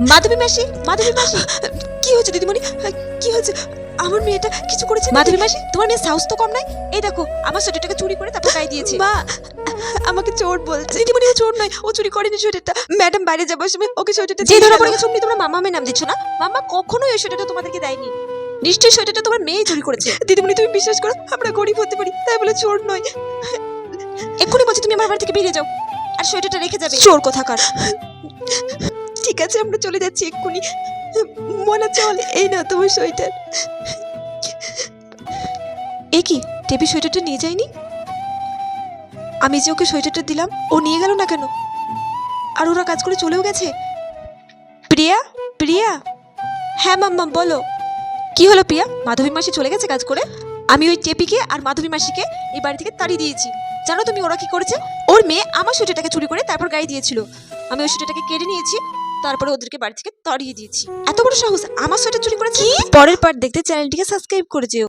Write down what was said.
মাধবী মাসি, মাধবী মাসি, কি হয়েছে দিদিমণি? কি হয়েছে? আমার মেয়েটা কিছু করেছে? মাধবী মাসি, তোমার মেয়ে সাহস তো কম নাই। এই দেখো, আমার সোয়েটারটাকে চুরি করে তারপর গায়ে দিয়েছে। মা আমাকে চোর বলছে। দিদিমণি ও চোর নয়, ও চুরি করেনি সোয়েটারটা। ম্যাডাম বাইরে যাবার সময় ওকে সোয়েটারটা যে ধরা পড়ে গেছে অমনি তোমরা মামামের নাম দিচ্ছ না? মামা কখনোই এই সোয়েটারটা তোমাদেরকে দেয়নি। নিশ্চয়ই সোয়েটারটা তোমার মেয়ে চুরি করেছে। দিদিমণি তুমি বিশ্বাস করো, আমরা গরিব হতে পারি তাই বলে চোর নয়। এক্ষুনি বলছি তুমি আমার বাড়ি থেকে বেরিয়ে যাও, আর সোয়েটারটা রেখে যাবে। চোর কোথাকার। ঠিক আছে আমরা চলে যাচ্ছি এক্ষুনি। মনা চল, এই নাও তোমার সোয়েটার। এ কি, টেপি সোয়েটারটা নিয়ে যায়নি? আমি যে ওকে সোয়েটারটা দিলাম ও নিয়ে গেল না কেন? আর ওরা কাজ করে চলেও গেছে। প্রিয়া, প্রিয়া। হ্যাঁ মাম্মা বলো। কি হলো প্রিয়া? মাধবী মাসি চলে গেছে কাজ করে? আমি ওই টেপিকে আর মাধবী মাসিকে এই বাড়ি থেকে তাড়িয়ে দিয়েছি। জানো তুমি ওরা কি করেছে? ওর মেয়ে আমার সোয়েটারটাকে চুরি করে তারপর গায়ে দিয়েছিল। আমি ওই সোয়েটারটাকে কেড়ে নিয়েছি, তারপরে ওদেরকে বাড়ি থেকে তাড়িয়ে দিয়েছি। এত বড় সাহস, আমার সোয়েটার চুরি করেছে। পরের পার্ট দেখতে চ্যানেলটিকে সাবস্ক্রাইব করে যেও।